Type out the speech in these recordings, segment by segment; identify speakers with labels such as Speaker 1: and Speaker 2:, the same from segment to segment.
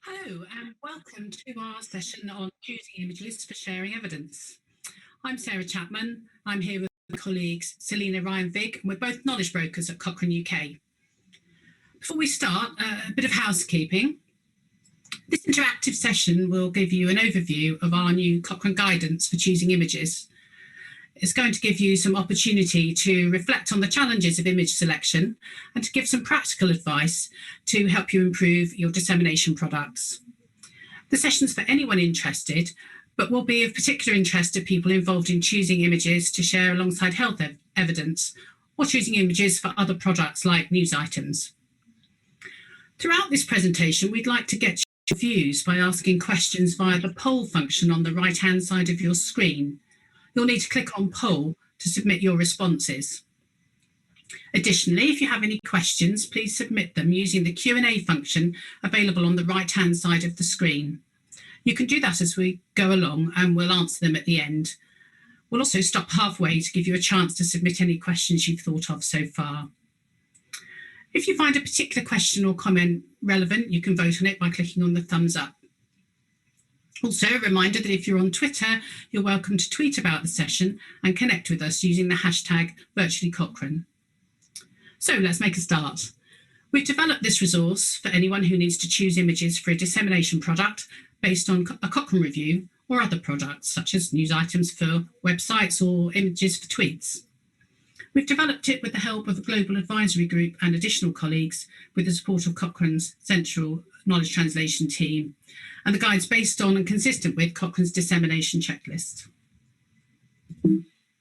Speaker 1: Hello and welcome to our session on choosing images for sharing evidence. I'm Sarah Chapman. I'm here with my colleagues Selina Ryan-Vig, and we're both knowledge brokers at Cochrane UK. Before we start, a bit of housekeeping. This interactive session will give you an overview of our new Cochrane guidance for choosing images. It's going to give you some opportunity to reflect on the challenges of image selection and to give some practical advice to help you improve your dissemination products. The session's for anyone interested, but will be of particular interest to people involved in choosing images to share alongside health evidence or choosing images for other products like news items. Throughout this presentation, we'd like to get your views by asking questions via the poll function on the right-hand side of your screen. You'll need to click on poll to submit your responses. Additionally, if you have any questions, please submit them using the Q&A function available on the right-hand side of the screen. You can do that as we go along and we'll answer them at the end. We'll also stop halfway to give you a chance to submit any questions you've thought of so far. If you find a particular question or comment relevant, you can vote on it by clicking on the thumbs up. Also, a reminder that if you're on Twitter, you're welcome to tweet about the session and connect with us using the hashtag #VirtuallyCochrane. So let's make a start. We've developed this resource for anyone who needs to choose images for a dissemination product based on a Cochrane review or other products, such as news items for websites or images for tweets. We've developed it with the help of a global advisory group and additional colleagues with the support of Cochrane's central knowledge translation team. And the guide's based on and consistent with Cochrane's dissemination checklist.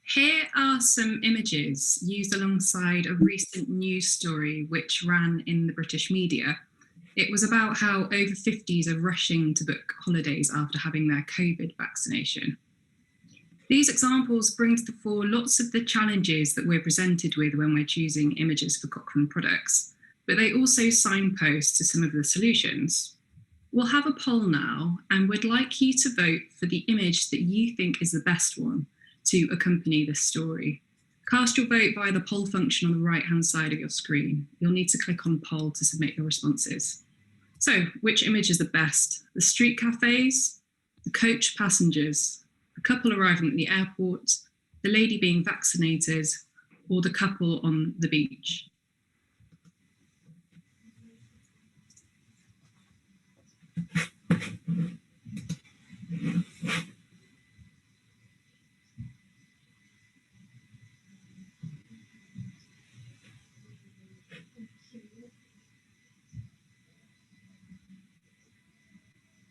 Speaker 2: Here are some images used alongside a recent news story which ran in the British media. It was about how over 50s are rushing to book holidays after having their COVID vaccination. These examples bring to the fore lots of the challenges that we're presented with when we're choosing images for Cochrane products, but they also signpost to some of the solutions. We'll have a poll now, and we'd like you to vote for the image that you think is the best one to accompany this story. Cast your vote via the poll function on the right-hand side of your screen. You'll need to click on poll to submit your responses. So, which image is the best? The street cafes, the coach passengers, the couple arriving at the airport, the lady being vaccinated, or the couple on the beach?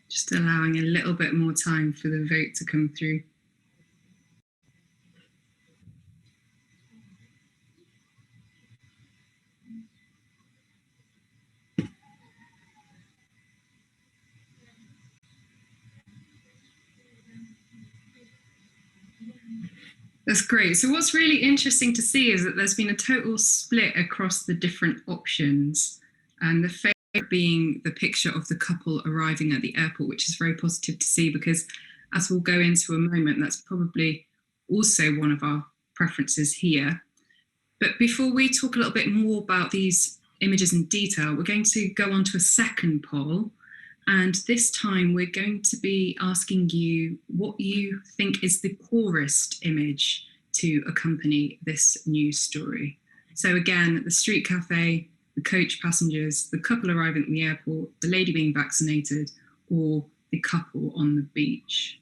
Speaker 2: Just allowing a little bit more time for the vote to come through. That's great. So what's really interesting to see is that there's been a total split across the different options, and the favourite being the picture of the couple arriving at the airport, which is very positive to see because, as we'll go into a moment, that's probably also one of our preferences here. But before we talk a little bit more about these images in detail, we're going to go on to a second poll. And this time we're going to be asking you what you think is the poorest image to accompany this news story. So again, the street cafe, the coach passengers, the couple arriving at the airport, the lady being vaccinated, or the couple on the beach.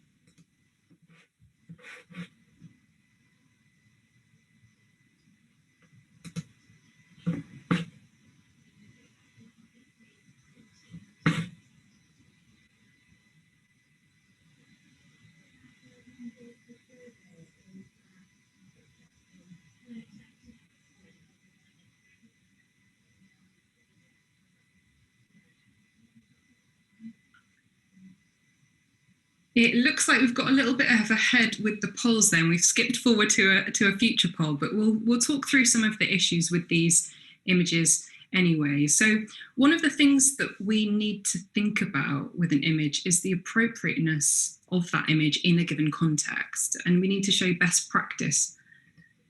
Speaker 2: It looks like we've got a little bit of a head with the polls then. We've skipped forward to a future poll, but we'll talk through some of the issues with these images anyway. So one of the things that we need to think about with an image is the appropriateness of that image in a given context, and we need to show best practice.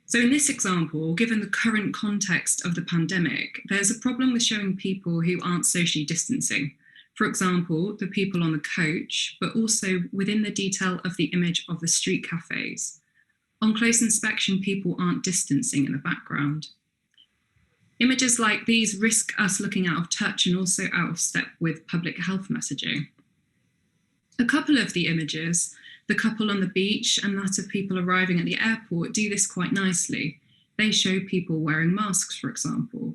Speaker 2: So in this example, given the current context of the pandemic, there's a problem with showing people who aren't socially distancing. For example, the people on the coach, but also within the detail of the image of the street cafes. On close inspection, people aren't distancing in the background. Images like these risk us looking out of touch and also out of step with public health messaging. A couple of the images, the couple on the beach and that of people arriving at the airport, do this quite nicely. They show people wearing masks, for example.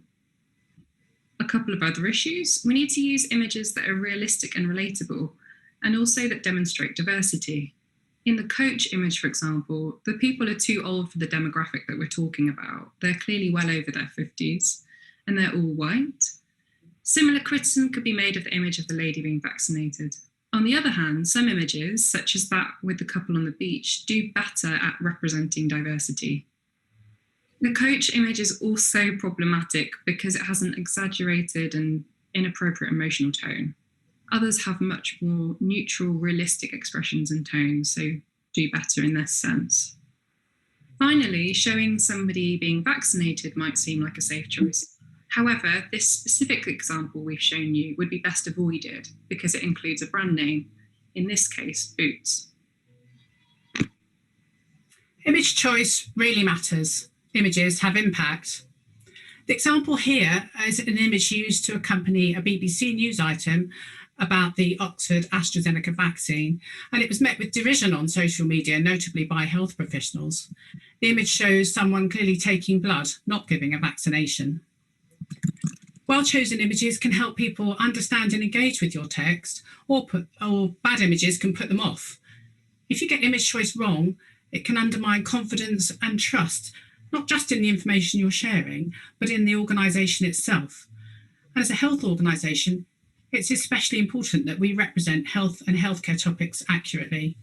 Speaker 2: A couple of other issues, we need to use images that are realistic and relatable, and also that demonstrate diversity. In the coach image, for example, the people are too old for the demographic that we're talking about. They're clearly well over their 50s, and they're all white. Similar criticism could be made of the image of the lady being vaccinated. On the other hand, some images, such as that with the couple on the beach, do better at representing diversity. The coach image is also problematic because it has an exaggerated and inappropriate emotional tone. Others have much more neutral, realistic expressions and tones, so do better in this sense. Finally, showing somebody being vaccinated might seem like a safe choice. However, this specific example we've shown you would be best avoided because it includes a brand name, in this case, Boots.
Speaker 1: Image choice really matters. Images have impact. The example here is an image used to accompany a BBC News item about the Oxford AstraZeneca vaccine, and it was met with derision on social media, notably by health professionals. The image shows someone clearly taking blood, not giving a vaccination. Well-chosen images can help people understand and engage with your text, or bad images can put them off. If you get image choice wrong, it can undermine confidence and trust, not just in the information you're sharing, but in the organisation itself. And as a health organisation, it's especially important that we represent health and healthcare topics accurately.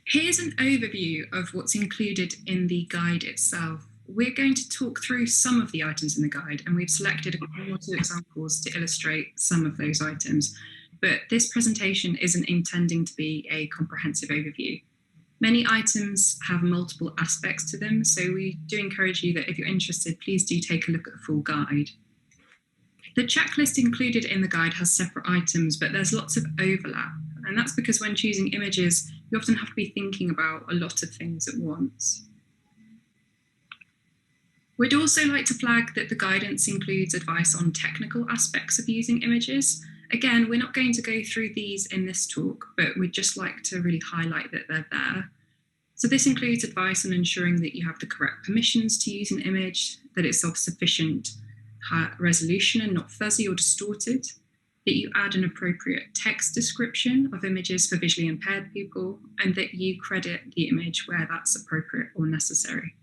Speaker 2: Here's an overview of what's included in the guide itself. We're going to talk through some of the items in the guide, and we've selected one or two examples to illustrate some of those items. But this presentation isn't intending to be a comprehensive overview. Many items have multiple aspects to them, so we do encourage you that if you're interested, please do take a look at the full guide. The checklist included in the guide has separate items, but there's lots of overlap. And that's because when choosing images, you often have to be thinking about a lot of things at once. We'd also like to flag that the guidance includes advice on technical aspects of using images. Again, we're not going to go through these in this talk, but we'd just like to really highlight that they're there. So this includes advice on ensuring that you have the correct permissions to use an image, that it's of sufficient resolution and not fuzzy or distorted, that you add an appropriate text description of images for visually impaired people, and that you credit the image where that's appropriate or necessary.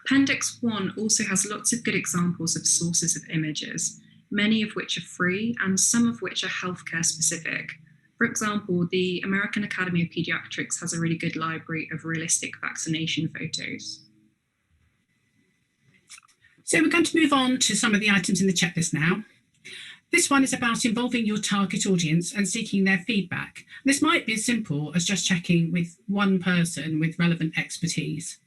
Speaker 2: Appendix 1 also has lots of good examples of sources of images, many of which are free and some of which are healthcare specific. For example, the American Academy of Pediatrics has a really good library of realistic vaccination photos.
Speaker 1: So we're going to move on to some of the items in the checklist now. This one is about involving your target audience and seeking their feedback. This might be as simple as just checking with one person with relevant expertise.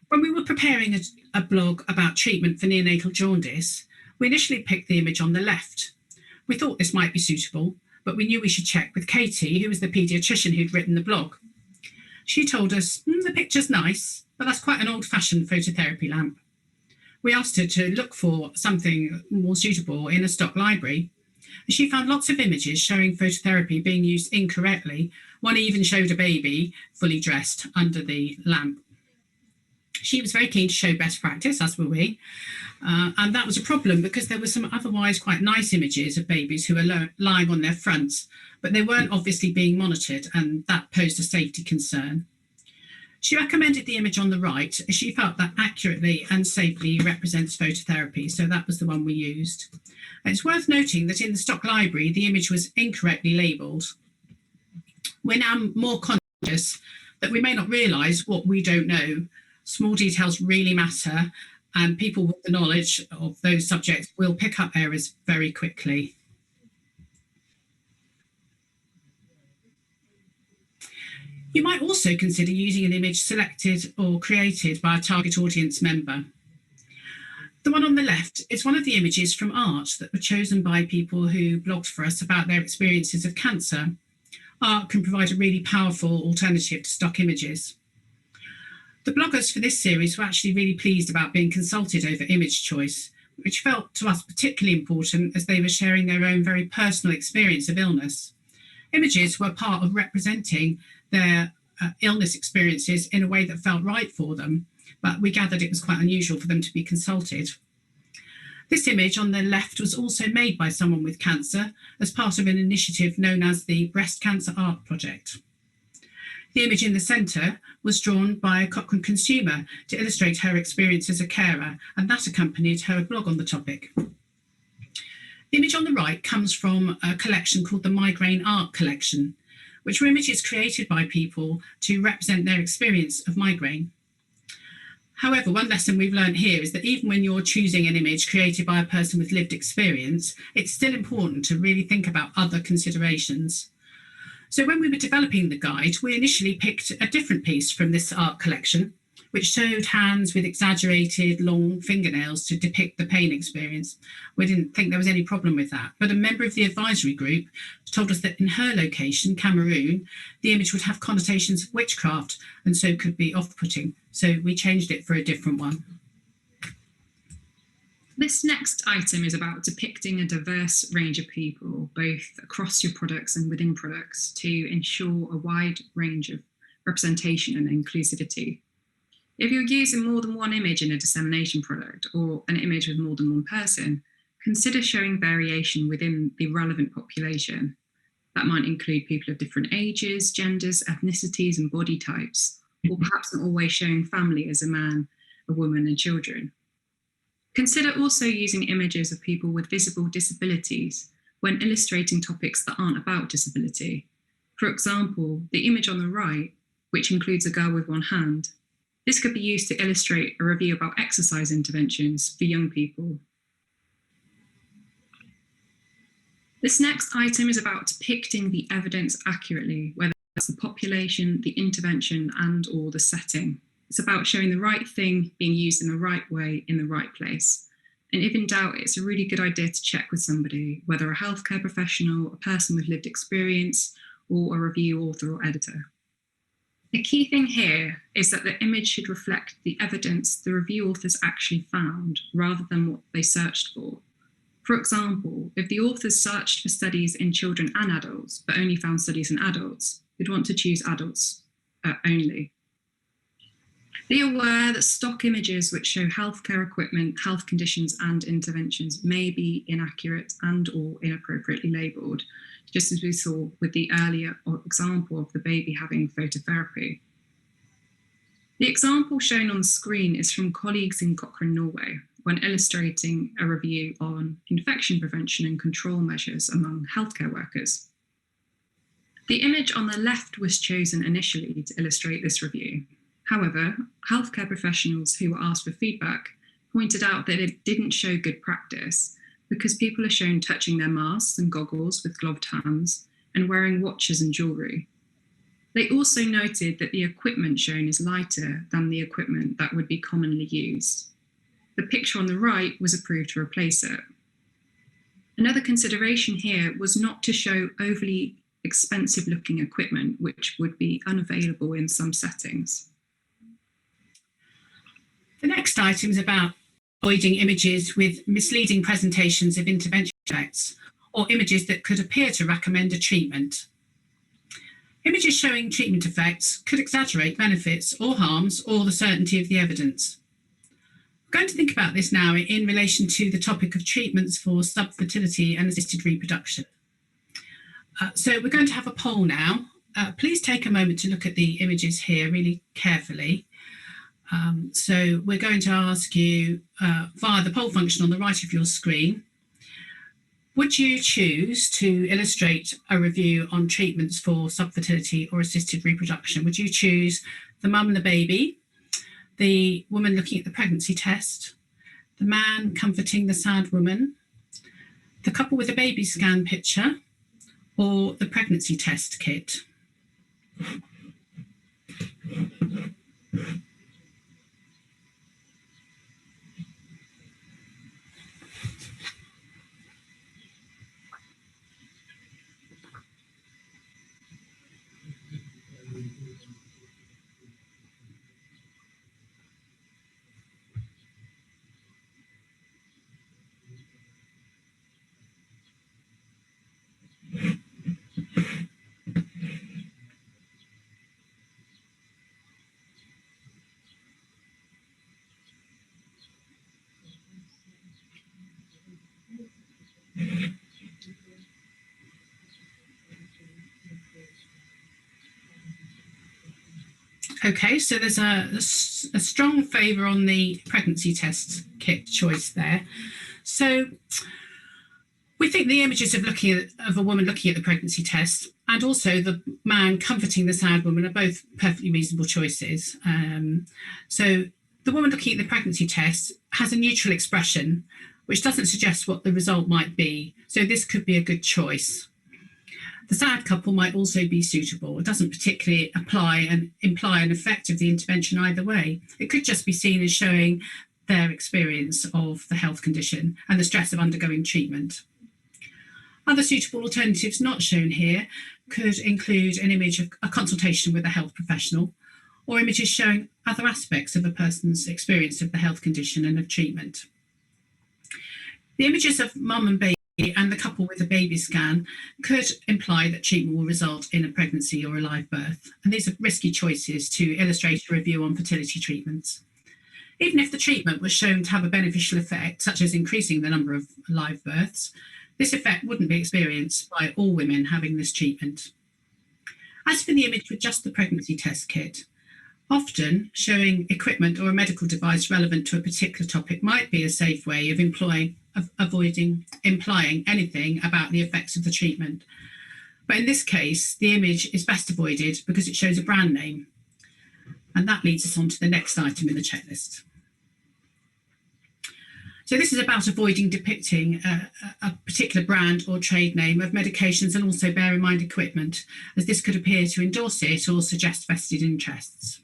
Speaker 1: When we were preparing a blog about treatment for neonatal jaundice, we initially picked the image on the left. We thought this might be suitable, but we knew we should check with Katie, who was the paediatrician who'd written the blog. She told us, the picture's nice, but that's quite an old-fashioned phototherapy lamp. We asked her to look for something more suitable in a stock library. She found lots of images showing phototherapy being used incorrectly. One even showed a baby fully dressed under the lamp. She was very keen to show best practice, as were we. And that was a problem because there were some otherwise quite nice images of babies who were lying on their fronts, but they weren't obviously being monitored, and that posed a safety concern. She recommended the image on the right, as she felt that accurately and safely represents phototherapy, so that was the one we used. And it's worth noting that in the stock library, the image was incorrectly labelled. We're now more conscious that we may not realise what we don't know. Small details really matter, and people with the knowledge of those subjects will pick up errors very quickly. You might also consider using an image selected or created by a target audience member. The one on the left is one of the images from art that were chosen by people who blogged for us about their experiences of cancer. Art can provide a really powerful alternative to stock images. The bloggers for this series were actually really pleased about being consulted over image choice, which felt to us particularly important as they were sharing their own very personal experience of illness. Images were part of representing their illness experiences in a way that felt right for them, but we gathered it was quite unusual for them to be consulted. This image on the left was also made by someone with cancer as part of an initiative known as the Breast Cancer Art Project. The image in the centre was drawn by a Cochrane consumer to illustrate her experience as a carer, and that accompanied her blog on the topic. The image on the right comes from a collection called the Migraine Art Collection, which were images created by people to represent their experience of migraine. However, one lesson we've learned here is that even when you're choosing an image created by a person with lived experience, it's still important to really think about other considerations. So when we were developing the guide, we initially picked a different piece from this art collection, which showed hands with exaggerated long fingernails to depict the pain experience. We didn't think there was any problem with that, but a member of the advisory group told us that in her location, Cameroon, the image would have connotations of witchcraft and so could be off-putting. So we changed it for a different one.
Speaker 2: This next item is about depicting a diverse range of people, both across your products and within products, to ensure a wide range of representation and inclusivity. If you're using more than one image in a dissemination product or an image with more than one person, consider showing variation within the relevant population. That might include people of different ages, genders, ethnicities, and body types, or perhaps not always showing family as a man, a woman, and children. Consider also using images of people with visible disabilities when illustrating topics that aren't about disability. For example, the image on the right, which includes a girl with one hand, this could be used to illustrate a review about exercise interventions for young people. This next item is about depicting the evidence accurately, whether that's the population, the intervention, and/or the setting. It's about showing the right thing being used in the right way in the right place. And if in doubt, it's a really good idea to check with somebody, whether a healthcare professional, a person with lived experience, or a review author or editor. The key thing here is that the image should reflect the evidence the review authors actually found rather than what they searched for. For example, if the authors searched for studies in children and adults, but only found studies in adults, you'd want to choose adults only. Be aware that stock images which show healthcare equipment, health conditions, and interventions may be inaccurate and/or inappropriately labelled, just as we saw with the earlier example of the baby having phototherapy. The example shown on the screen is from colleagues in Cochrane, Norway, when illustrating a review on infection prevention and control measures among healthcare workers. The image on the left was chosen initially to illustrate this review. However, healthcare professionals who were asked for feedback pointed out that it didn't show good practice because people are shown touching their masks and goggles with gloved hands and wearing watches and jewellery. They also noted that the equipment shown is lighter than the equipment that would be commonly used. The picture on the right was approved to replace it. Another consideration here was not to show overly expensive looking equipment, which would be unavailable in some settings.
Speaker 1: The next item is about avoiding images with misleading presentations of intervention effects or images that could appear to recommend a treatment. Images showing treatment effects could exaggerate benefits or harms or the certainty of the evidence. I'm going to think about this now in relation to the topic of treatments for subfertility and assisted reproduction. So we're going to have a poll now. Please take a moment to look at the images here really carefully. So we're going to ask you via the poll function on the right of your screen, would you choose to illustrate a review on treatments for subfertility or assisted reproduction? Would you choose the mum and the baby, the woman looking at the pregnancy test, the man comforting the sad woman, the couple with a baby scan picture, or the pregnancy test kit? Okay, so there's a strong favour on the pregnancy test kit choice there. So we think the images of a woman looking at the pregnancy test and also the man comforting the sad woman are both perfectly reasonable choices. So the woman looking at the pregnancy test has a neutral expression, which doesn't suggest what the result might be. So this could be a good choice. The sad couple might also be suitable. It doesn't particularly imply an effect of the intervention either way. It could just be seen as showing their experience of the health condition and the stress of undergoing treatment. Other suitable alternatives not shown here could include an image of a consultation with a health professional or images showing other aspects of a person's experience of the health condition and of treatment. The images of mum and baby and the couple with a baby scan could imply that treatment will result in a pregnancy or a live birth. And these are risky choices to illustrate a review on fertility treatments. Even if the treatment was shown to have a beneficial effect, such as increasing the number of live births, this effect wouldn't be experienced by all women having this treatment. As for the image with just the pregnancy test kit, often showing equipment or a medical device relevant to a particular topic might be a safe way of avoiding implying anything about the effects of the treatment. But in this case, the image is best avoided because it shows a brand name. And that leads us on to the next item in the checklist. So this is about avoiding depicting a particular brand or trade name of medications and also bear in mind equipment, as this could appear to endorse it or suggest vested interests.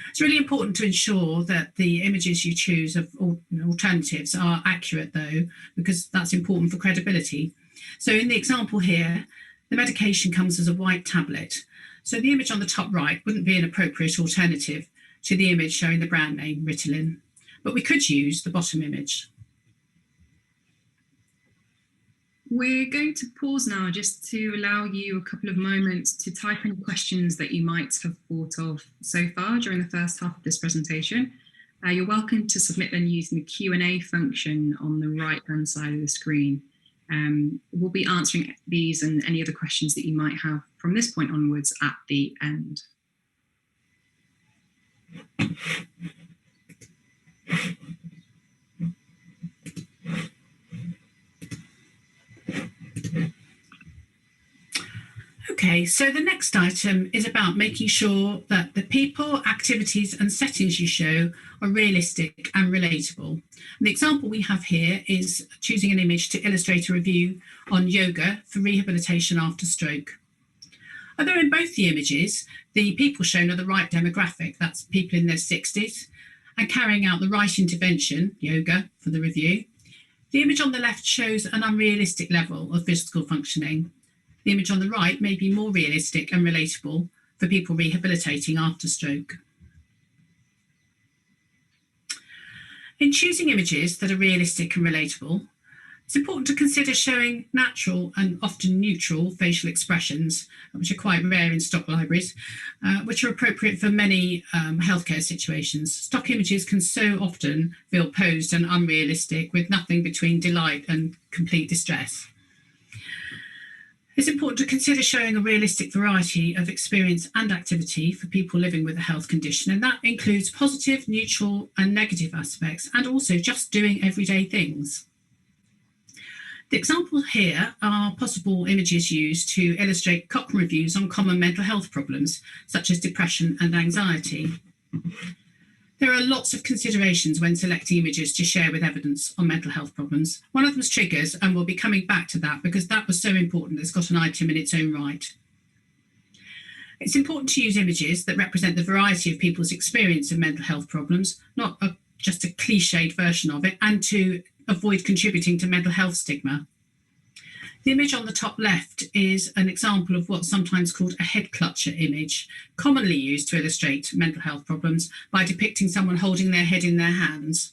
Speaker 1: It's really important to ensure that the images you choose of alternatives are accurate though, because that's important for credibility. So in the example here, the medication comes as a white tablet. So the image on the top right wouldn't be an appropriate alternative to the image showing the brand name Ritalin, but we could use the bottom image.
Speaker 2: We're going to pause now just to allow you a couple of moments to type in questions that you might have thought of so far during the first half of this presentation. You're welcome to submit them using the Q&A function on the right-hand side of the screen. We'll be answering these and any other questions that you might have from this point onwards at the end.
Speaker 1: Okay, so the next item is about making sure that the people, activities and settings you show are realistic and relatable. And the example we have here is choosing an image to illustrate a review on yoga for rehabilitation after stroke. Although in both the images, the people shown are the right demographic, that's people in their 60s, and carrying out the right intervention, yoga, for the review, the image on the left shows an unrealistic level of physical functioning. The image on the right may be more realistic and relatable for people rehabilitating after stroke. In choosing images that are realistic and relatable, it's important to consider showing natural and often neutral facial expressions, which are quite rare in stock libraries, which are appropriate for many healthcare situations. Stock images can so often feel posed and unrealistic with nothing between delight and complete distress. It's important to consider showing a realistic variety of experience and activity for people living with a health condition, and that includes positive, neutral and negative aspects, and also just doing everyday things. The examples here are possible images used to illustrate Cochrane reviews on common mental health problems, such as depression and anxiety. There are lots of considerations when selecting images to share with evidence on mental health problems. One of them is triggers, and we'll be coming back to that because that was so important. It's got an item in its own right. It's important to use images that represent the variety of people's experience of mental health problems, not just a cliched version of it, and to avoid contributing to mental health stigma. The image on the top left is an example of what's sometimes called a head clutcher image, commonly used to illustrate mental health problems by depicting someone holding their head in their hands.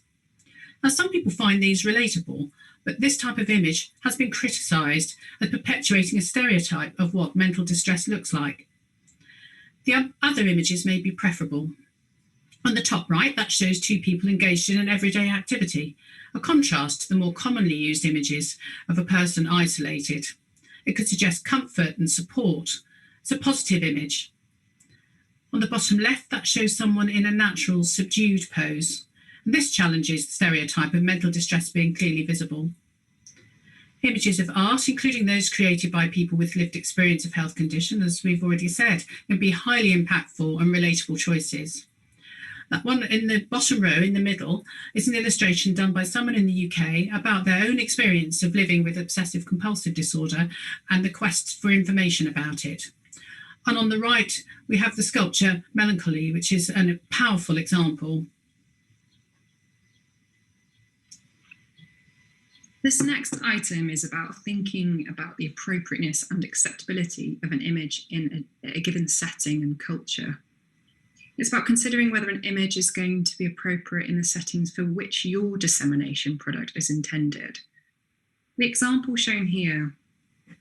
Speaker 1: Now, some people find these relatable, but this type of image has been criticised as perpetuating a stereotype of what mental distress looks like. The other images may be preferable. On the top right, that shows two people engaged in an everyday activity, a contrast to the more commonly used images of a person isolated. It could suggest comfort and support. It's a positive image. On the bottom left, that shows someone in a natural, subdued pose. And this challenges the stereotype of mental distress being clearly visible. Images of art, including those created by people with lived experience of health condition, as we've already said, can be highly impactful and relatable choices. That one in the bottom row in the middle is an illustration done by someone in the UK about their own experience of living with obsessive compulsive disorder and the quest for information about it. And on the right, we have the sculpture Melancholy, which is a powerful example.
Speaker 2: This next item is about thinking about the appropriateness and acceptability of an image in a given setting and culture. It's about considering whether an image is going to be appropriate in the settings for which your dissemination product is intended. The example shown here,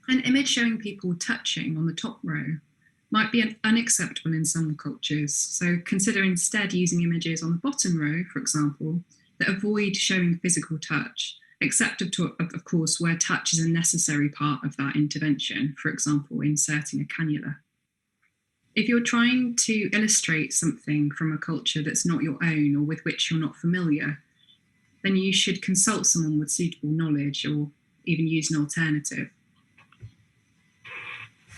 Speaker 2: an image showing people touching on the top row, might be unacceptable in some cultures, so consider instead using images on the bottom row, for example, that avoid showing physical touch, except of course where touch is a necessary part of that intervention, for example, inserting a cannula. If you're trying to illustrate something from a culture that's not your own or with which you're not familiar, then you should consult someone with suitable knowledge or even use an alternative.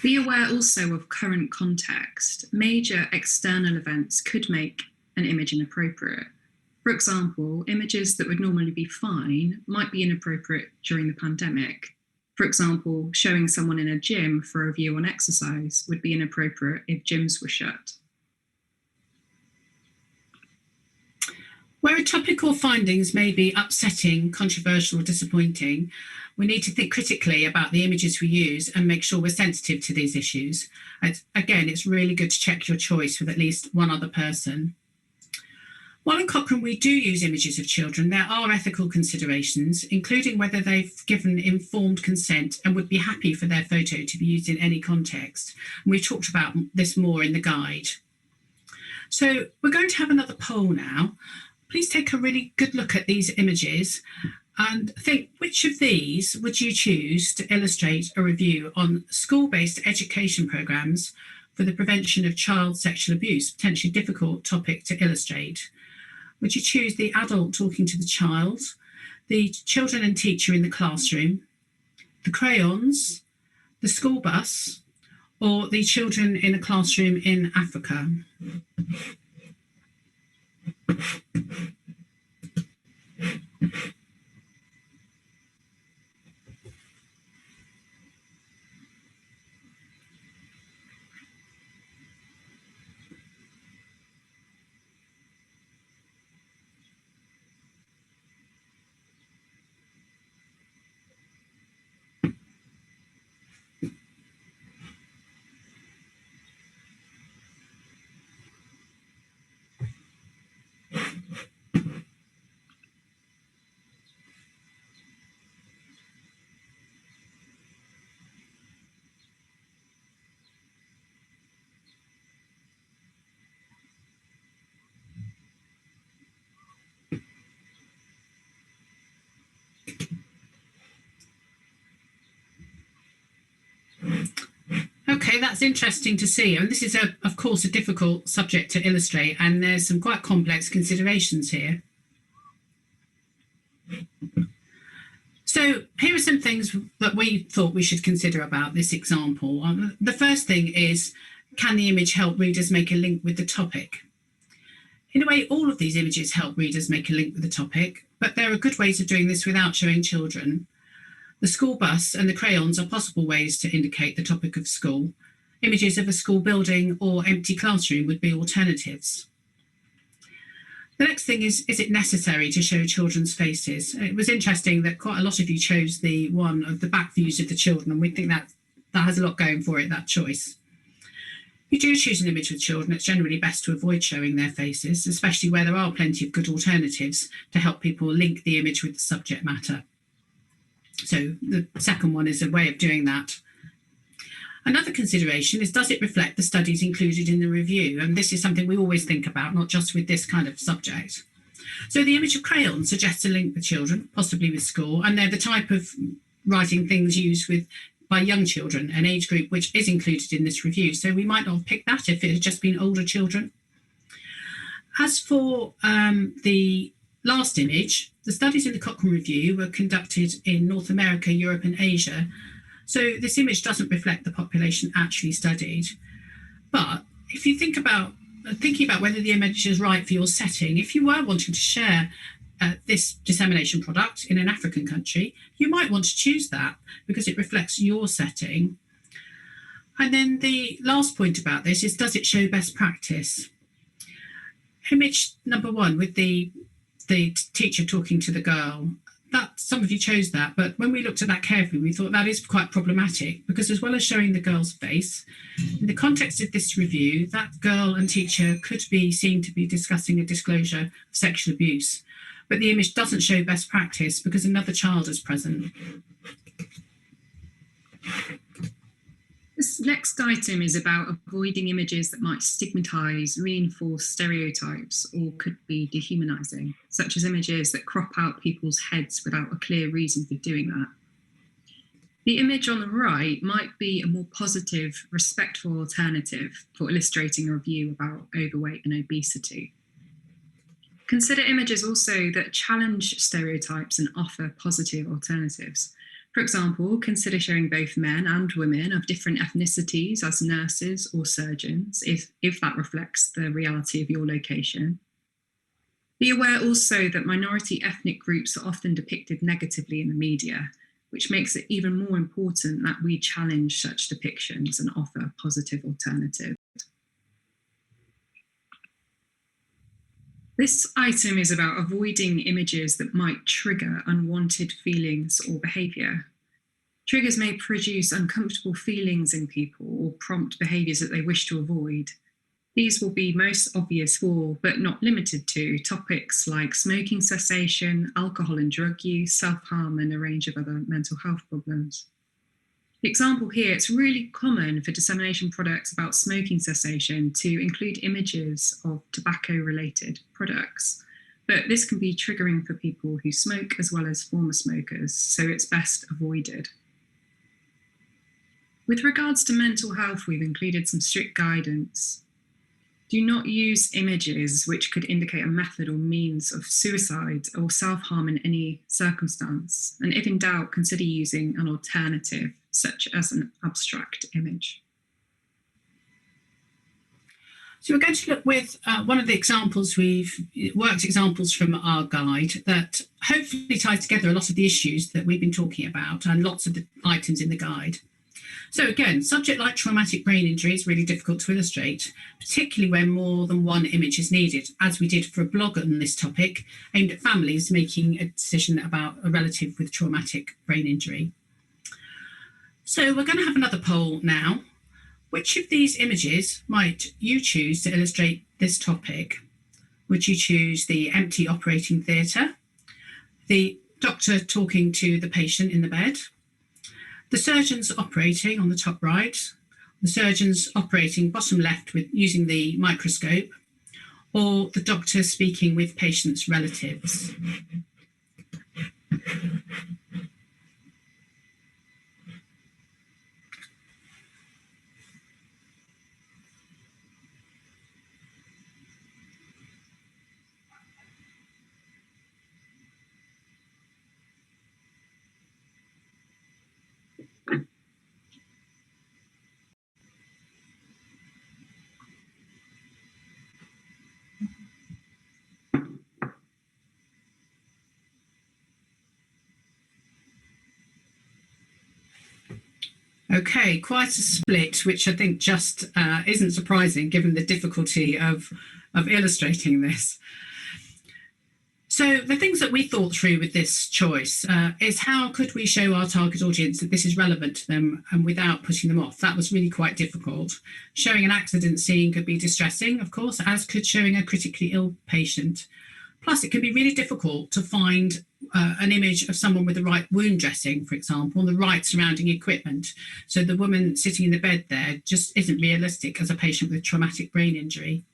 Speaker 2: Be aware also of current context. Major external events could make an image inappropriate. For example, images that would normally be fine might be inappropriate during the pandemic. For example, showing someone in a gym for a review on exercise would be inappropriate if gyms were shut.
Speaker 1: Where a topic or findings may be upsetting, controversial, or disappointing, we need to think critically about the images we use and make sure we're sensitive to these issues. Again, it's really good to check your choice with at least one other person. While in Cochrane we do use images of children, there are ethical considerations, including whether they've given informed consent and would be happy for their photo to be used in any context. And we've talked about this more in the guide. So we're going to have another poll now. Please take a really good look at these images and think, which of these would you choose to illustrate a review on school-based education programmes for the prevention of child sexual abuse, potentially difficult topic to illustrate? Would you choose the adult talking to the child, the children and teacher in the classroom, the crayons, the school bus, or the children in a classroom in Africa? Okay, that's interesting to see. And this is, of course, a difficult subject to illustrate, and there's some quite complex considerations here. So here are some things that we thought we should consider about this example. The first thing is, can the image help readers make a link with the topic? In a way, all of these images help readers make a link with the topic, but there are good ways of doing this without showing children. The school bus and the crayons are possible ways to indicate the topic of school. Images of a school building or empty classroom would be alternatives. The next thing is it necessary to show children's faces? It was interesting that quite a lot of you chose the one of the back views of the children, and we think that has a lot going for it, that choice. If you do choose an image with children, it's generally best to avoid showing their faces, especially where there are plenty of good alternatives to help people link the image with the subject matter. So the second one is a way of doing that. Another consideration is, does it reflect the studies included in the review? And this is something we always think about, not just with this kind of subject. So the image of crayons suggests a link with children, possibly with school, and they're the type of writing things used with by young children, an age group which is included in this review. So we might not have picked that if it had just been older children. As for the last image, the studies in the Cochrane Review were conducted in North America, Europe and Asia. So this image doesn't reflect the population actually studied. But if you think about thinking about whether the image is right for your setting, if you were wanting to share this dissemination product in an African country, you might want to choose that because it reflects your setting. And then the last point about this is, does it show best practice? Image number 1 with the teacher talking to the girl, that some of you chose that, but when we looked at that carefully, we thought that is quite problematic because as well as showing the girl's face, in the context of this review, that girl and teacher could be seen to be discussing a disclosure of sexual abuse, but the image doesn't show best practice because another child is present.
Speaker 2: This next item is about avoiding images that might stigmatise, reinforce stereotypes, or could be dehumanising, such as images that crop out people's heads without a clear reason for doing that. The image on the right might be a more positive, respectful alternative for illustrating a review about overweight and obesity. Consider images also that challenge stereotypes and offer positive alternatives. For example, consider showing both men and women of different ethnicities as nurses or surgeons, if that reflects the reality of your location. Be aware also that minority ethnic groups are often depicted negatively in the media, which makes it even more important that we challenge such depictions and offer positive alternatives. This item is about avoiding images that might trigger unwanted feelings or behaviour. Triggers may produce uncomfortable feelings in people or prompt behaviours that they wish to avoid. These will be most obvious for, but not limited to, topics like smoking cessation, alcohol and drug use, self-harm, and a range of other mental health problems. The example here, it's really common for dissemination products about smoking cessation to include images of tobacco-related products, but this can be triggering for people who smoke as well as former smokers, so it's best avoided. With regards to mental health, we've included some strict guidance. Do not use images which could indicate a method or means of suicide or self-harm in any circumstance, and if in doubt, consider using an alternative, such as an abstract image.
Speaker 1: So we're going to look with one of the examples examples from our guide that hopefully ties together a lot of the issues that we've been talking about and lots of the items in the guide. So again, subject like traumatic brain injury is really difficult to illustrate, particularly when more than one image is needed, as we did for a blog on this topic aimed at families making a decision about a relative with traumatic brain injury. So we're going to have another poll now. Which of these images might you choose to illustrate this topic? Would you choose the empty operating theatre, the doctor talking to the patient in the bed, the surgeons operating on the top right, the surgeons operating bottom left with using the microscope, or the doctor speaking with patients' relatives? Okay, quite a split, which I think just isn't surprising given the difficulty of illustrating this. So the things that we thought through with this choice is how could we show our target audience that this is relevant to them and without putting them off? That was really quite difficult. Showing an accident scene could be distressing, of course, as could showing a critically ill patient. Plus, it can be really difficult to find an image of someone with the right wound dressing, for example, and the right surrounding equipment. So the woman sitting in the bed there just isn't realistic as a patient with traumatic brain injury.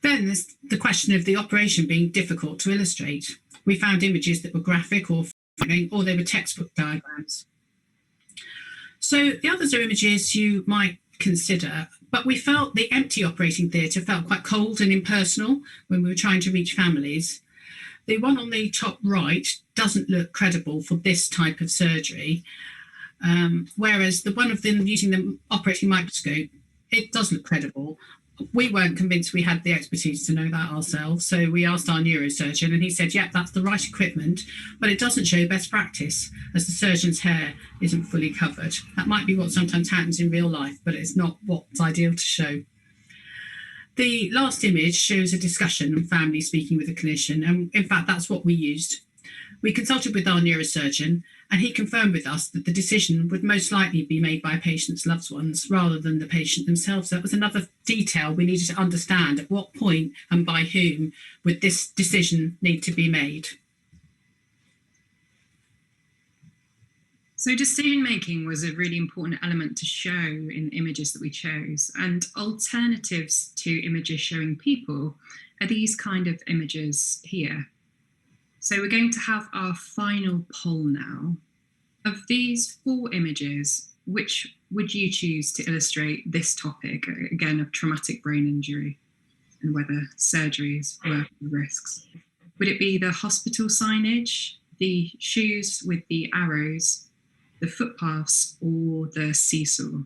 Speaker 1: Then there's the question of the operation being difficult to illustrate. We found images that were graphic or they were textbook diagrams. So the others are images you might consider, but we felt the empty operating theatre felt quite cold and impersonal when we were trying to reach families. The one on the top right doesn't look credible for this type of surgery, whereas the one of them using the operating microscope, it does look credible. We weren't convinced we had the expertise to know that ourselves, so we asked our neurosurgeon and he said, yeah, that's the right equipment, but it doesn't show best practice as the surgeon's hair isn't fully covered. That might be what sometimes happens in real life, but it's not what's ideal to show. The last image shows a discussion and family speaking with a clinician, and in fact, that's what we used. We consulted with our neurosurgeon, and he confirmed with us that the decision would most likely be made by a patient's loved ones rather than the patient themselves. That was another detail we needed to understand: at what point and by whom would this decision need to be made.
Speaker 2: So decision making was a really important element to show in the images that we chose, and alternatives to images showing people are these kind of images here. So we're going to have our final poll now. Of these 4 images, which would you choose to illustrate this topic, again, of traumatic brain injury and whether surgery is worth the risks? Would it be the hospital signage, the shoes with the arrows, the footpaths, or the seesaw?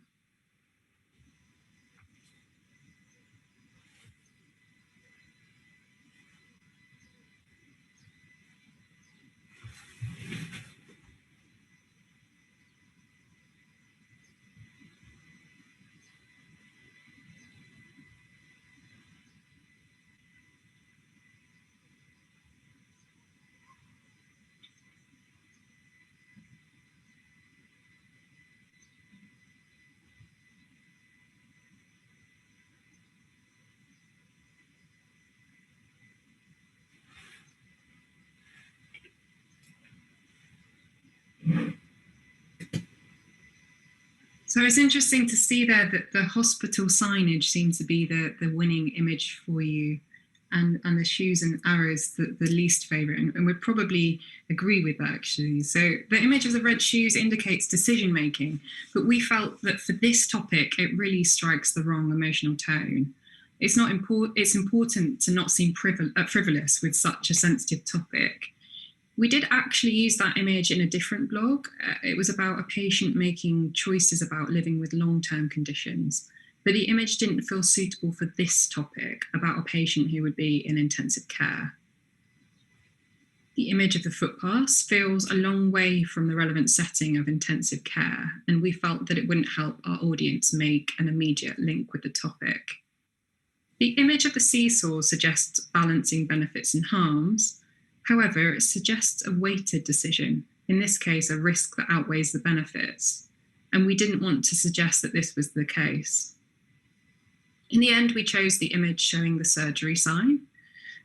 Speaker 2: So it's interesting to see there that the hospital signage seems to be the winning image for you, and the shoes and arrows the least favourite, and we'd probably agree with that actually. So the image of the red shoes indicates decision making, but we felt that for this topic it really strikes the wrong emotional tone. It's important to not seem frivolous with such a sensitive topic. We did actually use that image in a different blog. It was about a patient making choices about living with long-term conditions, but the image didn't feel suitable for this topic about a patient who would be in intensive care. The image of the footpaths feels a long way from the relevant setting of intensive care, and we felt that it wouldn't help our audience make an immediate link with the topic. The image of the seesaw suggests balancing benefits and harms. However, it suggests a weighted decision, in this case, a risk that outweighs the benefits, and we didn't want to suggest that this was the case. In the end, we chose the image showing the surgery sign.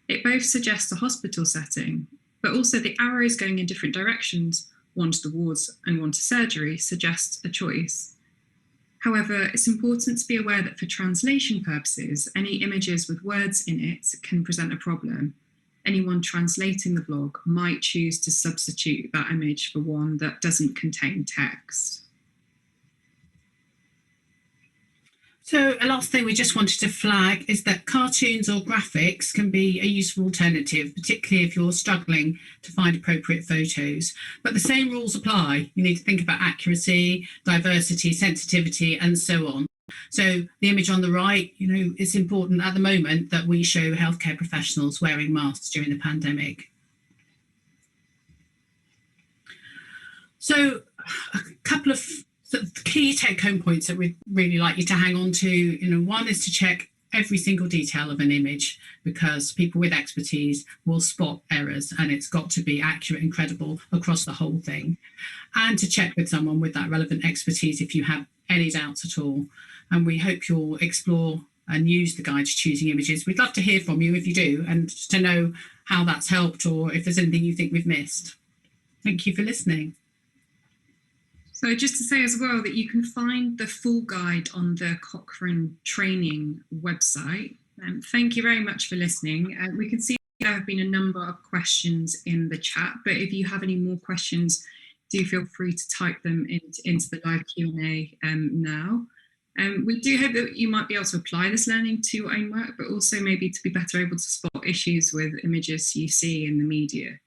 Speaker 2: It both suggests a hospital setting, but also the arrows going in different directions, one to the wards and one to surgery, suggests a choice. However, it's important to be aware that for translation purposes, any images with words in it can present a problem. Anyone translating the blog might choose to substitute that image for one that doesn't contain text.
Speaker 1: So a last thing we just wanted to flag is that cartoons or graphics can be a useful alternative, particularly if you're struggling to find appropriate photos. But the same rules apply. You need to think about accuracy, diversity, sensitivity, and so on. So the image on the right, it's important at the moment that we show healthcare professionals wearing masks during the pandemic. So a couple of key take-home points that we'd really like you to hang on to. One is to check every single detail of an image, because people with expertise will spot errors, and it's got to be accurate and credible across the whole thing. And to check with someone with that relevant expertise if you have any doubts at all. And we hope you'll explore and use the guide to choosing images. We'd love to hear from you if you do, and to know how that's helped, or if there's anything you think we've missed. Thank you for listening.
Speaker 2: So just to say as well that you can find the full guide on the Cochrane training website. Thank you very much for listening. We can see there have been a number of questions in the chat, but if you have any more questions do feel free to type them into the live Q&A now. We do hope that you might be able to apply this learning to your own work, but also maybe to be better able to spot issues with images you see in the media.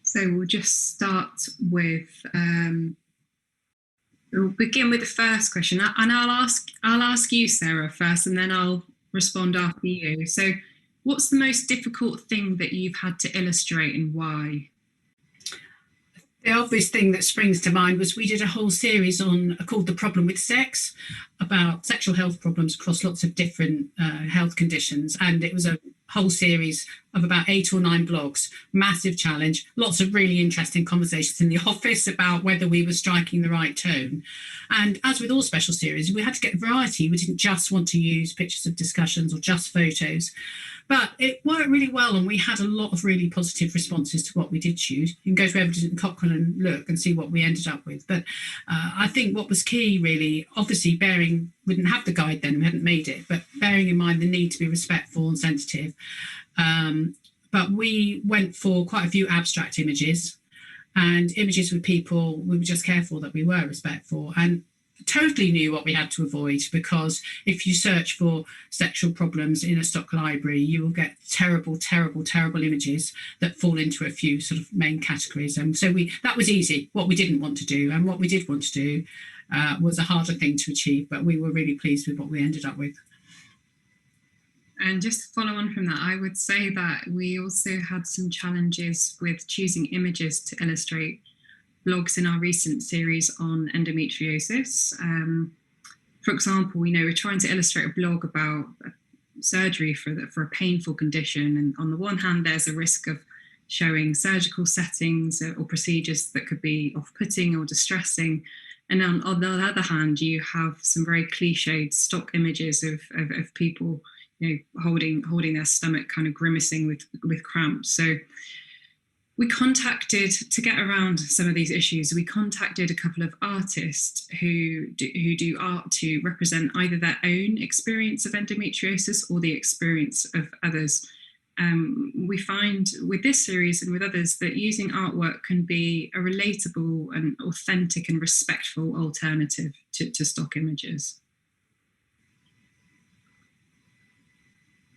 Speaker 2: So we'll just start with, we'll begin with the first question, and I'll ask you, Sarah, first, and then I'll respond after you. So what's the most difficult thing that you've had to illustrate and why?
Speaker 1: The obvious thing that springs to mind was we did a whole series on called The Problem with Sex, about sexual health problems across lots of different health conditions. And it was a whole series of about 8 or 9 blogs, massive challenge, lots of really interesting conversations in the office about whether we were striking the right tone. And as with all special series, we had to get variety. We didn't just want to use pictures of discussions or just photos. But it worked really well, and we had a lot of really positive responses to what we did choose. You can go to Evidence in Cochrane and look and see what we ended up with. But I think what was key, really, obviously we didn't have the guide then, we hadn't made it, but bearing in mind the need to be respectful and sensitive. But we went for quite a few abstract images, and images with people we were just careful that we were respectful, and totally knew what we had to avoid, because if you search for sexual problems in a stock library, you will get terrible, terrible, terrible images that fall into a few sort of main categories. And so that was easy, what we didn't want to do. And what we did want to do was a harder thing to achieve, but we were really pleased with what we ended up with.
Speaker 2: And just to follow on from that, I would say that we also had some challenges with choosing images to illustrate blogs in our recent series on endometriosis. For example, we're trying to illustrate a blog about surgery for a painful condition. And on the one hand, there's a risk of showing surgical settings or procedures that could be off-putting or distressing. And on the other hand, you have some very cliched stock images of people holding their stomach, kind of grimacing with cramps. So we contacted, to get around some of these issues, we contacted a couple of artists who do art to represent either their own experience of endometriosis or the experience of others. We find with this series and with others that using artwork can be a relatable and authentic and respectful alternative to stock images.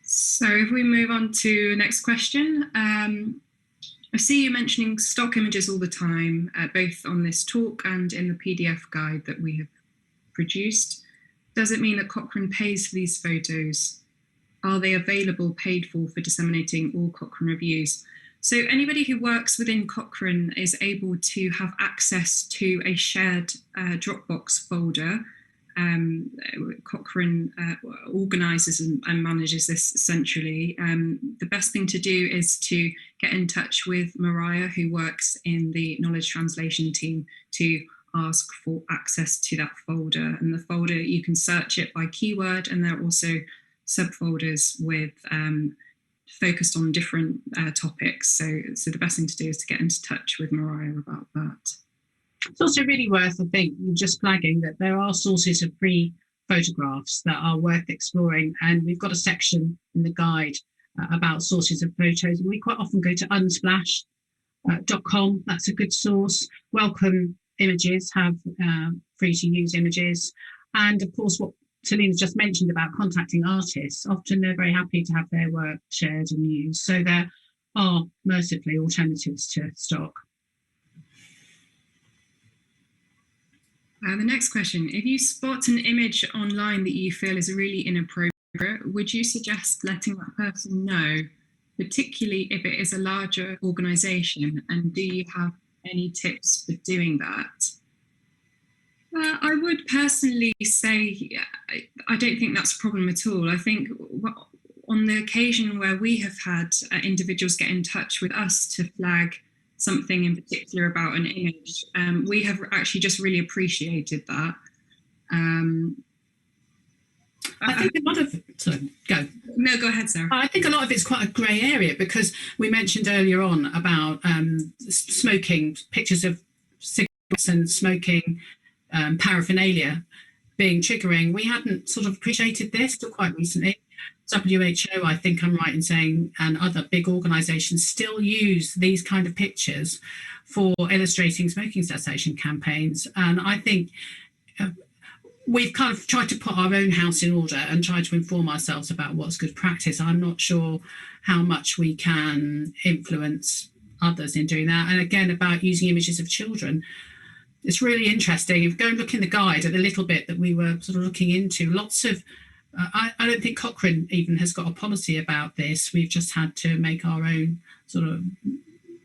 Speaker 2: So if we move on to the next question, I see you mentioning stock images all the time, both on this talk and in the PDF guide that we have produced. Does it mean that Cochrane pays for these photos? Are they available, paid for disseminating all Cochrane reviews? So anybody who works within Cochrane is able to have access to a shared Dropbox folder. Cochrane organises and manages this centrally. The best thing to do is to get in touch with Mariah, who works in the knowledge translation team, to ask for access to that folder. And the folder, you can search it by keyword, and there are also subfolders with focused on different topics. So the best thing to do is to get into touch with Mariah about that.
Speaker 1: It's also really worth, I think, just flagging that there are sources of free photographs that are worth exploring. And we've got a section in the guide about sources of photos. We quite often go to unsplash.com. That's a good source. Welcome Images have free to use images. And of course, what Selina just mentioned about contacting artists, often they're very happy to have their work shared and used. So there are mercifully alternatives to stock.
Speaker 2: The next question, if you spot an image online that you feel is really inappropriate, would you suggest letting that person know, particularly if it is a larger organisation? And do you have any tips for doing that? I would personally say I don't think that's a problem at all. I think on the occasion where we have had individuals get in touch with us to flag something in particular about an image, we have actually just really appreciated that.
Speaker 1: I think a lot of, sorry, go.
Speaker 2: No, go ahead, Sarah.
Speaker 1: I think a lot of it's quite a grey area, because we mentioned earlier on about smoking, pictures of cigarettes and smoking paraphernalia being triggering. We hadn't sort of appreciated this till quite recently. WHO, I think I'm right in saying, and other big organisations still use these kind of pictures for illustrating smoking cessation campaigns. And I think we've kind of tried to put our own house in order and try to inform ourselves about what's good practice. I'm not sure how much we can influence others in doing that. And again, about using images of children. It's really interesting. If you go and look in the guide at the little bit that we were sort of looking into, lots of I don't think Cochrane even has got a policy about this. We've just had to make our own sort of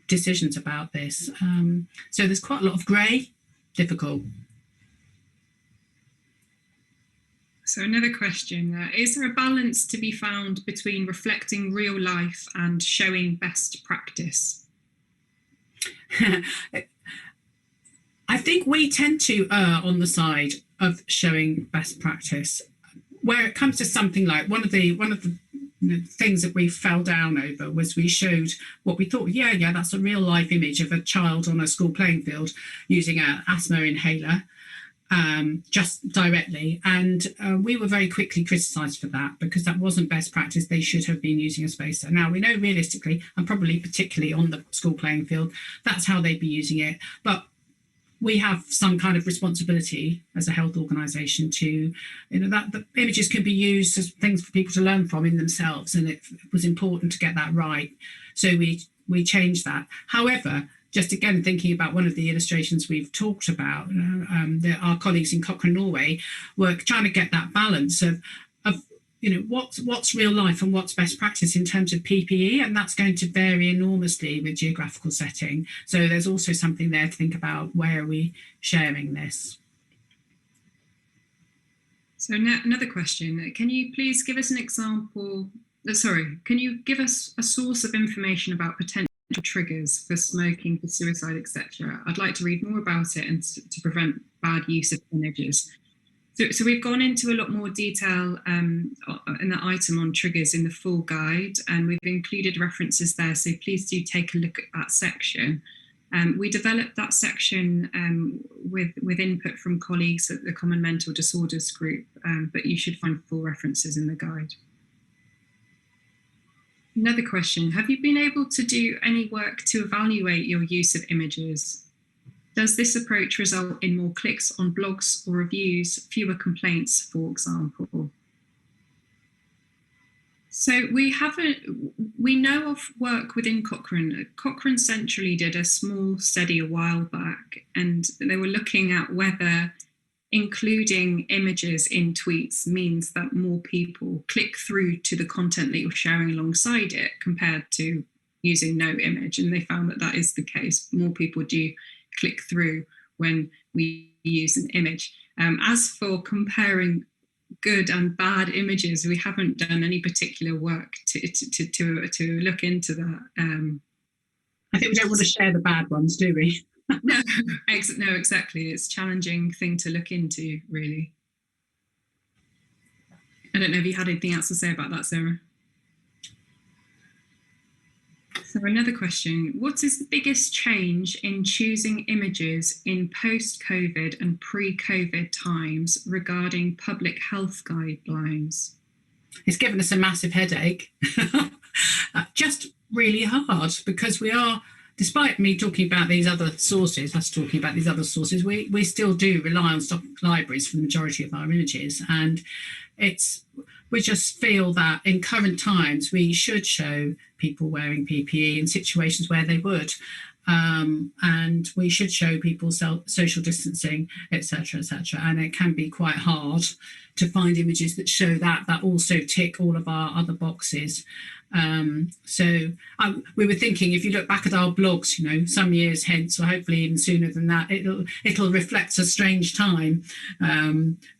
Speaker 1: decisions about this. So there's quite a lot of grey, difficult.
Speaker 2: So another question, is there a balance to be found between reflecting real life and showing best practice?
Speaker 1: I think we tend to err on the side of showing best practice. Where it comes to something like one of the things that we fell down over was we showed what we thought, yeah, that's a real life image of a child on a school playing field using an asthma inhaler just directly. And we were very quickly criticised for that because that wasn't best practice. They should have been using a spacer. Now, we know realistically, and probably particularly on the school playing field, that's how they'd be using it. But we have some kind of responsibility as a health organisation to, that the images can be used as things for people to learn from in themselves, and it was important to get that right. So we changed that. However, just again thinking about one of the illustrations we've talked about, our colleagues in Cochrane Norway were trying to get that balance of what's real life and what's best practice in terms of PPE, and that's going to vary enormously with geographical setting. So there's also something there to think about, where are we sharing this?
Speaker 2: So another question, can you please give us an example, can you give us a source of information about potential triggers for smoking, for suicide, etc.? I'd like to read more about it and to prevent bad use of images. So we've gone into a lot more detail in the item on triggers in the full guide, and we've included references there, so please do take a look at that section. We developed that section with input from colleagues at the Common Mental Disorders Group, but you should find full references in the guide. Another question, have you been able to do any work to evaluate your use of images? Does this approach result in more clicks on blogs or reviews, fewer complaints, for example? So we know of work within Cochrane. Cochrane centrally did a small study a while back, and they were looking at whether including images in tweets means that more people click through to the content that you're sharing alongside it compared to using no image. And they found that that is the case. More people do click through when we use an image. As for comparing good and bad images, we haven't done any particular work to look into that.
Speaker 1: I think we don't want to share the bad ones, do we?
Speaker 2: No, exactly. It's a challenging thing to look into, really. I don't know if you had anything else to say about that, Sarah. So another question, what is the biggest change in choosing images in post-COVID and pre-COVID times regarding public health guidelines?
Speaker 1: It's given us a massive headache. Just really hard, because we are, despite me talking about these other sources, we still do rely on stock libraries for the majority of our images. And we just feel that in current times, we should show people wearing PPE in situations where they would. And we should show people social distancing, etc., etc. And it can be quite hard to find images that show that also tick all of our other boxes. We were thinking, if you look back at our blogs, some years hence, or hopefully even sooner than that, it'll reflect a strange time,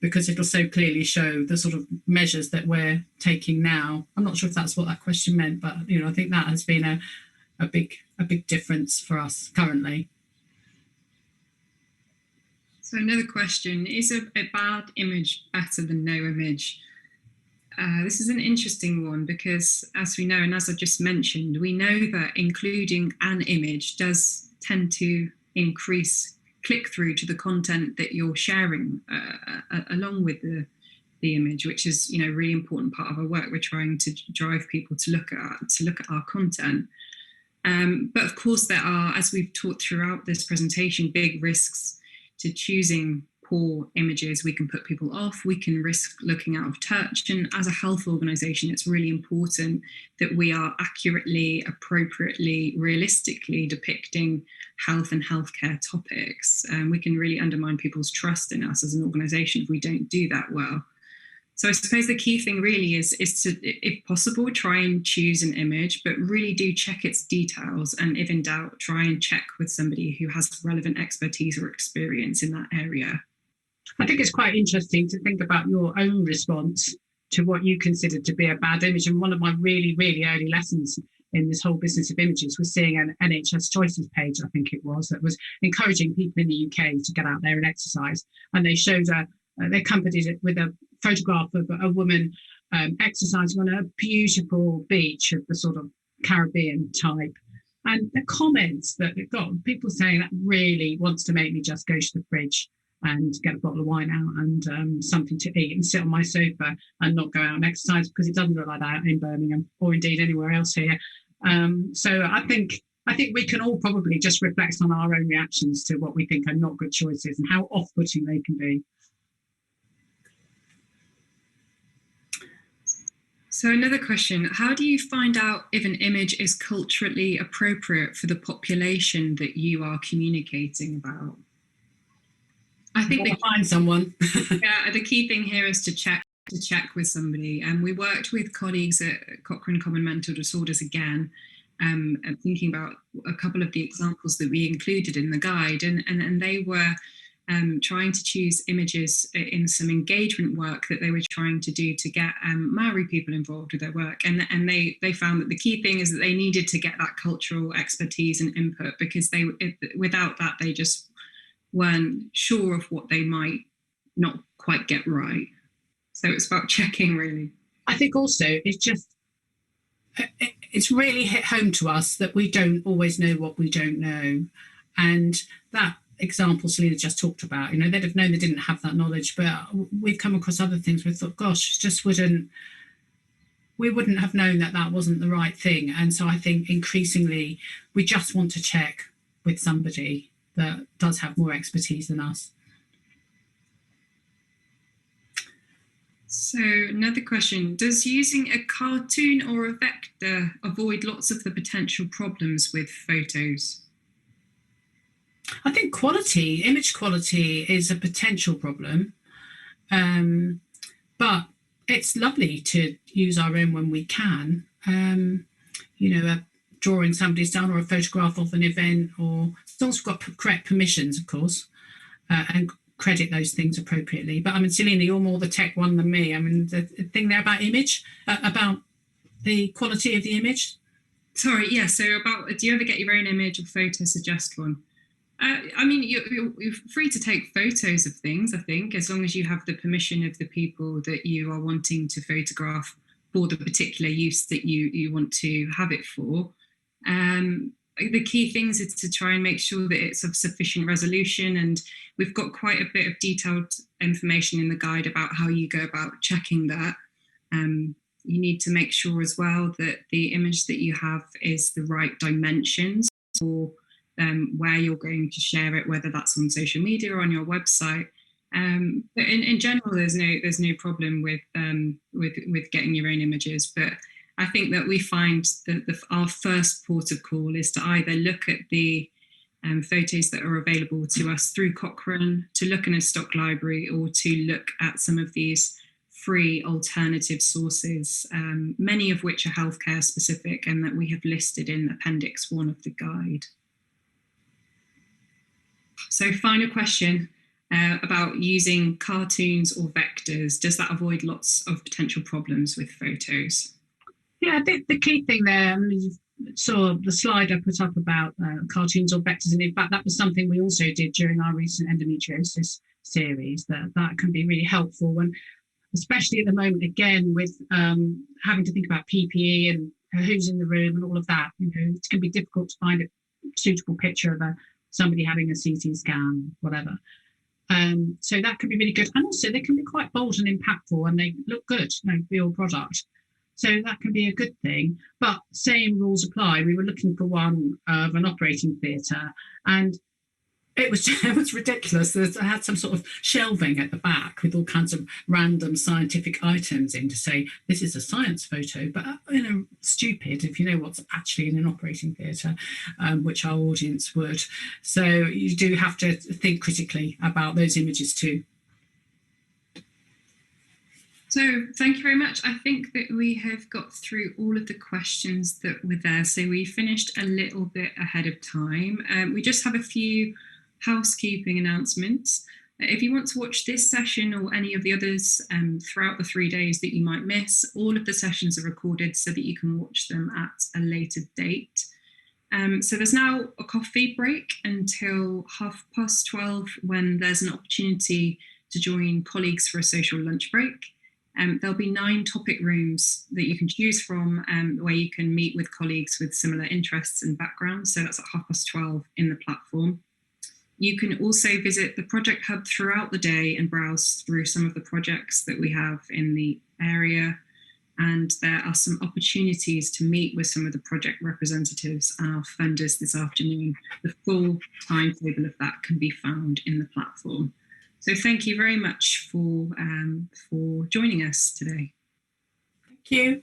Speaker 1: because it'll so clearly show the sort of measures that we're taking now. I'm not sure if that's what that question meant, but I think that has been a big difference for us currently.
Speaker 2: So another question, is a bad image better than no image? This is an interesting one, because as we know, and as I just mentioned, we know that including an image does tend to increase click-through to the content that you're sharing along with the image, which is, a really important part of our work. We're trying to drive people to look at our content. But of course, there are, as we've talked throughout this presentation, big risks to choosing poor images. We can put people off, we can risk looking out of touch. And as a health organisation, it's really important that we are accurately, appropriately, realistically depicting health and healthcare topics. We can really undermine people's trust in us as an organisation if we don't do that well. So I suppose the key thing really is to, if possible, try and choose an image, but really do check its details. And if in doubt, try and check with somebody who has relevant expertise or experience in that area.
Speaker 1: I think it's quite interesting to think about your own response to what you considered to be a bad image. And one of my really, really early lessons in this whole business of images was seeing an NHS Choices page, I think it was, that was encouraging people in the UK to get out there and exercise. And they showed they accompanied it with a photograph of a woman exercising on a beautiful beach of the sort of Caribbean type. And the comments that it got, people saying that really wants to make me just go to the fridge and get a bottle of wine out and something to eat and sit on my sofa and not go out and exercise, because it doesn't look like that in Birmingham or indeed anywhere else here. So I think we can all probably just reflect on our own reactions to what we think are not good choices and how off-putting they can be.
Speaker 2: So another question, how do you find out if an image is culturally appropriate for the population that you are communicating about? I think
Speaker 1: find someone.
Speaker 2: Yeah, the key thing here is to check with somebody. And we worked with colleagues at Cochrane Common Mental Disorders again, thinking about a couple of the examples that we included in the guide, and they were trying to choose images in some engagement work that they were trying to do to get Maori people involved with their work. And they found that the key thing is that they needed to get that cultural expertise and input, because without that, they just weren't sure of what they might not quite get right. So it's about checking, really.
Speaker 1: I think also it's really hit home to us that we don't always know what we don't know. And that example Selina just talked about, they'd have known they didn't have that knowledge, but we've come across other things we thought, gosh, we wouldn't have known that wasn't the right thing. And so I think increasingly we just want to check with somebody that does have more expertise than us.
Speaker 2: So another question, does using a cartoon or a vector avoid lots of the potential problems with photos?
Speaker 1: I think image quality is a potential problem, but it's lovely to use our own when we can. A drawing somebody's done or a photograph of an event, or as long as we've got correct permissions, of course, and credit those things appropriately. But I mean, Selina, you're more the tech one than me. I mean, the thing there about image, about the quality of the image.
Speaker 2: Sorry, yeah. So do you ever get your own image or photo suggest one? I mean, you're free to take photos of things, I think, as long as you have the permission of the people that you are wanting to photograph for the particular use that you want to have it for. The key things is to try and make sure that it's of sufficient resolution, and we've got quite a bit of detailed information in the guide about how you go about checking that. You need to make sure as well that the image that you have is the right dimensions for where you're going to share it, whether that's on social media or on your website. But in general, there's no problem with getting your own images. But I think that we find that our first port of call is to either look at the photos that are available to us through Cochrane, to look in a stock library, or to look at some of these free alternative sources, many of which are healthcare specific and that we have listed in Appendix 1 of the guide. So final question about using cartoons or vectors. Does that avoid lots of potential problems with photos?
Speaker 1: Yeah, I think the key thing there, I mean, you saw the slide I put up about cartoons or vectors, and in fact that was something we also did during our recent endometriosis series, that can be really helpful, when, especially at the moment, again, with having to think about PPE and who's in the room and all of that. It's going to be difficult to find a suitable picture of somebody having a CT scan, whatever. So that can be really good. And also they can be quite bold and impactful and they look good, real product. So that can be a good thing. But same rules apply. We were looking for one of an operating theatre, and it was ridiculous. I had some sort of shelving at the back with all kinds of random scientific items in to say this is a science photo, but stupid if you know what's actually in an operating theatre, which our audience would. So you do have to think critically about those images too.
Speaker 2: So thank you very much. I think that we have got through all of the questions that were there. So we finished a little bit ahead of time. We just have a few housekeeping announcements. If you want to watch this session or any of the others throughout the 3 days that you might miss, all of the sessions are recorded so that you can watch them at a later date. So there's now a coffee break until 12:30 when there's an opportunity to join colleagues for a social lunch break. There'll be 9 topic rooms that you can choose from where you can meet with colleagues with similar interests and backgrounds. So that's at 12:30 in the platform. You can also visit the Project Hub throughout the day and browse through some of the projects that we have in the area. And there are some opportunities to meet with some of the project representatives and our funders this afternoon. The full timetable of that can be found in the platform. So thank you very much for joining us today.
Speaker 1: Thank you.